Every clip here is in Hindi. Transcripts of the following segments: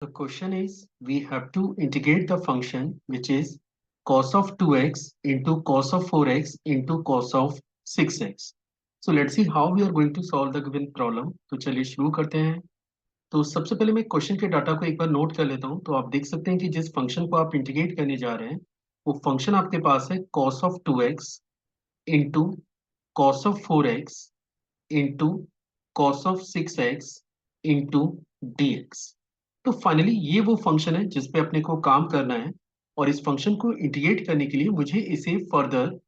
The question is, we have to integrate the function which is cos of 2x into cos of 4x into cos of 6x. So let's see how we are going to solve the given problem. तो चलिए शुरू करते हैं। तो सबसे पहले मैं क्वेश्चन के डाटा को एक बार नोट कर लेता हूँ। तो आप देख सकते हैं कि जिस फंक्शन को आप इंटीग्रेट करने जा रहे हैं वो फंक्शन आपके पास है cos of 2x into cos of 4x into cos of 6x into dx। तो फाइनली ये वो फंक्शन है जिस पे अपने को काम करना है और इस फंक्शन को इंटीग्रेट करने के लिए मुझे इसे फर्दर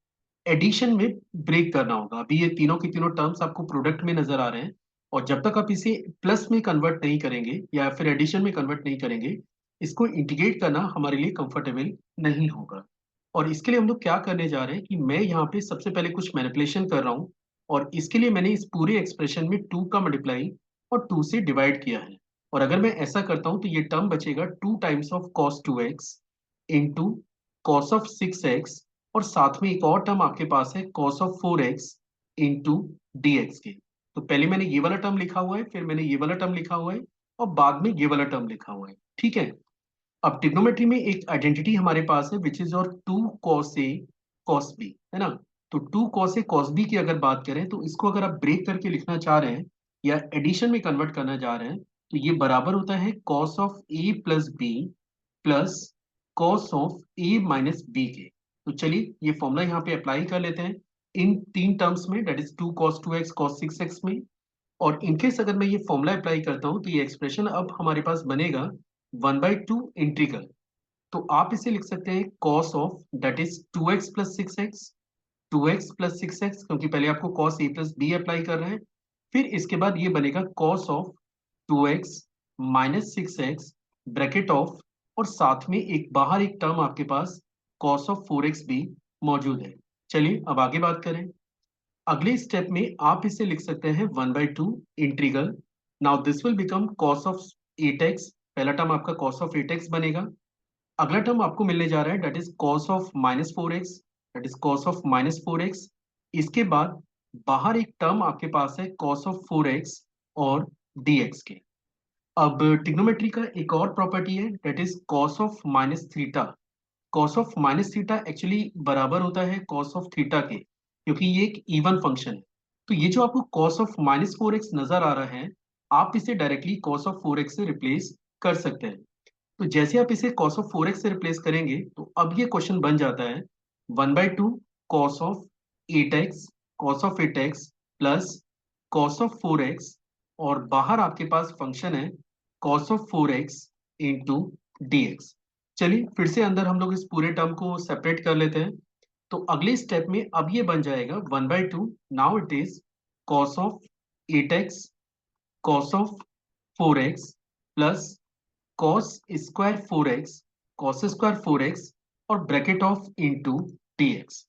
एडिशन में ब्रेक करना होगा। अभी ये तीनों के तीनों टर्म्स आपको प्रोडक्ट में नजर आ रहे हैं और जब तक आप इसे प्लस में कन्वर्ट नहीं करेंगे या फिर एडिशन में कन्वर्ट नहीं करेंगे, इसको इंटीग्रेट करना हमारे लिए कंफर्टेबल नहीं होगा। और इसके लिए हम लोग क्या करने जा रहे हैं कि मैं यहाँ पे सबसे पहले कुछ मैनिपुलेशन कर रहा हूँ और इसके लिए मैंने इस पूरे एक्सप्रेशन में 2 का मल्टीप्लाई और 2 से डिवाइड किया है। और अगर मैं ऐसा करता हूँ तो ये टर्म बचेगा 2 times of cos 2x into cos of 6x और साथ में एक और टर्म आपके पास है cos of 4x into dx के। तो पहले मैंने ये वाला टर्म लिखा हुआ है, फिर मैंने ये वाला टर्म लिखा हुआ है और बाद में ये वाला टर्म लिखा हुआ है। ठीक है। अब ट्रिग्नोमेट्री में एक आइडेंटिटी हमारे पास है विच इज और 2 cos a cos b, है ना। तो 2 cos a cos b की अगर बात करें तो इसको अगर आप ब्रेक करके लिखना चाह रहे हैं या एडिशन में कन्वर्ट करना चाह रहे हैं तो ये बराबर होता है cos of a plus B plus cos of a minus B के। तो चलिए ये फॉर्मूला यहाँ पे अप्लाई कर लेते हैं इन तीन टर्म्स में, that is 2 cos 2x cos 6x में। और इनकेस अगर मैं ये फॉर्मूला अप्लाई करता हूँ तो ये एक्सप्रेशन अब हमारे पास बनेगा 1/2 इंटीग्रल। तो आप इसे लिख सकते हैं cos of that is 2x plus 6x, 2x plus 6x, क्योंकि पहले आपको cos a plus B apply कर रहे हैं। फिर इसके बाद ये बनेगा cos of 2x minus 6x bracket of, और साथ में एक बाहर एक टर्म आपके पास cos ऑफ 4x भी मौजूद है। चलिए अब आगे बात करें। अगले स्टेप में आप इसे लिख सकते हैं 1/2 integral. Now this will become cos of 8x। पहला टर्म आपका cos ऑफ 8x बनेगा। अगला टर्म आपको मिलने जा रहा है that is cos of minus 4x, that is cos of minus 4x। इसके बाद बाहर एक टर्म आपके पास है cos ऑफ 4x और dx के। अब ट्रिग्नोमेट्री का एक और प्रॉपर्टी है that is cos of minus theta. cos of minus theta actually बराबर होता है cos ऑफ थीटा के, क्योंकि ये एक इवन फंक्शन है। तो ये जो आपको cos ऑफ माइनस 4x नजर आ रहा है, आप इसे डायरेक्टली cos ऑफ 4x से रिप्लेस कर सकते हैं। तो जैसे आप इसे cos ऑफ 4x से रिप्लेस करेंगे तो अब ये क्वेश्चन बन जाता है 1/2 cos of 8x, cos of 8x plus cos of 4x, और बाहर आपके पास फंक्शन है cos of 4x into dx। चलिए फिर से अंदर हम लोग इस पूरे टर्म को सेपरेट कर लेते हैं। तो अगले स्टेप में अब ये बन जाएगा 1/2, now it is cos of 8x cos of 4x plus cos square 4x cos square 4x और ब्रैकेट ऑफ इंटू dx।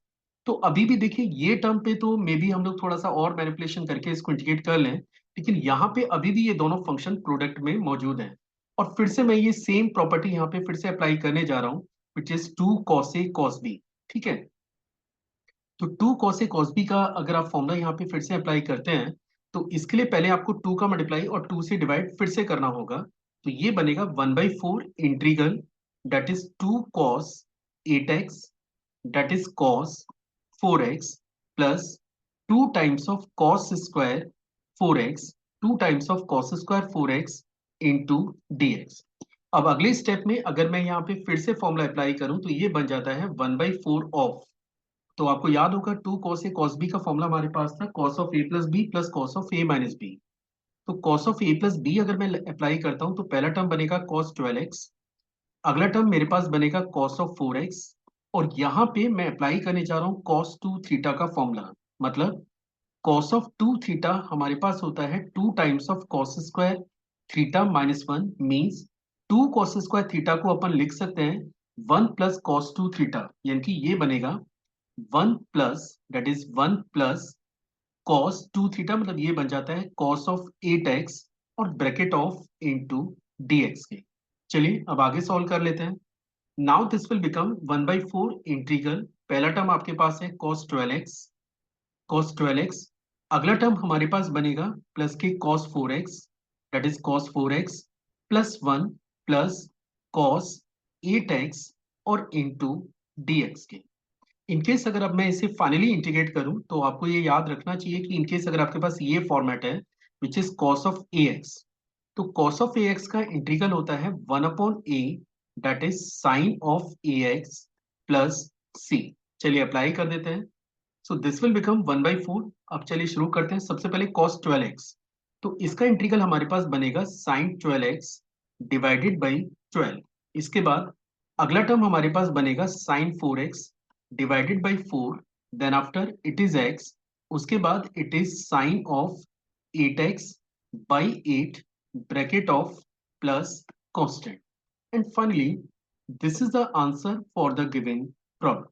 तो अभी भी देखिए ये टर्म पे तो मे बी हम लोग थोड़ा सा और मैनिपुलेशन करके इसको इंटीग्रेट कर लें, लेकिन यहाँ पे अभी भी ये दोनों फंक्शन प्रोडक्ट में मौजूद हैं। और फिर से मैं ये सेम प्रॉपर्टी यहाँ पे फिर से अप्लाई करने जा रहा हूँ which is 2 cos a cos b। ठीक है। तो 2 cos a cos b का अगर आप फॉर्मूला यहाँ पे फिर से अप्लाई करते हैं तो इसके लिए पहले आपको 2 का मल्टीप्लाई और 2 से डिवाइड फिर से करना होगा। तो ये बनेगा 1/4 integral that is 2 cos 8x that is cos 4x plus 2 times of cos square 4x, 2 times of cos square 4x into dx। अब अगले स्टेप में अगर मैं यहाँ पे फिर से फॉर्मूला अप्लाई करूं तो ये बन जाता है 1/4 ऑफ, तो आपको याद होगा 2 cos a cos b का फॉर्मूला हमारे पास था cos of a plus B plus cos of a minus B. तो cos of a plus B अगर मैं अप्लाई करता हूं तो पहला टर्म बनेगा cos 12x, अगला टर्म मेरे पास बनेगा cos ऑफ 4x, और यहाँ पे मैं अप्लाई करने जा रहा हूँ cos 2 थीटा का फॉर्मूला। मतलब cos ऑफ 2 थीटा हमारे पास होता है 2 times of cos square theta minus 1, means 2 cos square theta को अपन लिख सकते हैं 1 प्लस cos 2 थीटा, यानी कि ये बनेगा 1 plus that is 1 plus cos 2 theta, मतलब ये बन जाता है cos ऑफ 8x और ब्रैकेट ऑफ इंटू dx के। चलिए अब आगे सॉल्व कर लेते हैं। Now this will become 1/4 integral. पहला टर्म आपके पास है cos 12x, अगला टर्म हमारे पास बनेगा प्लस के cos 4x that is cos 4x plus 1 plus cos 8x और इंटू dx के। इनकेस अगर अब मैं इसे फाइनली इंटीग्रेट करूं तो आपको ये याद रखना चाहिए कि इनकेस अगर आपके पास ये फॉर्मेट है which is cos of ax, तो कॉस ऑफ ax का इंटीग्रल होता है 1/a that is sine of ax plus c। चलिए अप्लाई कर देते हैं। So this will become 1/4। अब चलिए शुरू करते हैं। सबसे पहले cos 12x, तो इसका इंटीग्रल हमारे पास बनेगा sin 12x डिवाइडेड बाई 12। इसके बाद अगला टर्म हमारे पास बनेगा sin 4x divided by 4, then after it is x, उसके बाद it is sine of 8x by 8 bracket of plus constant, and finally this is the answer for the given problem.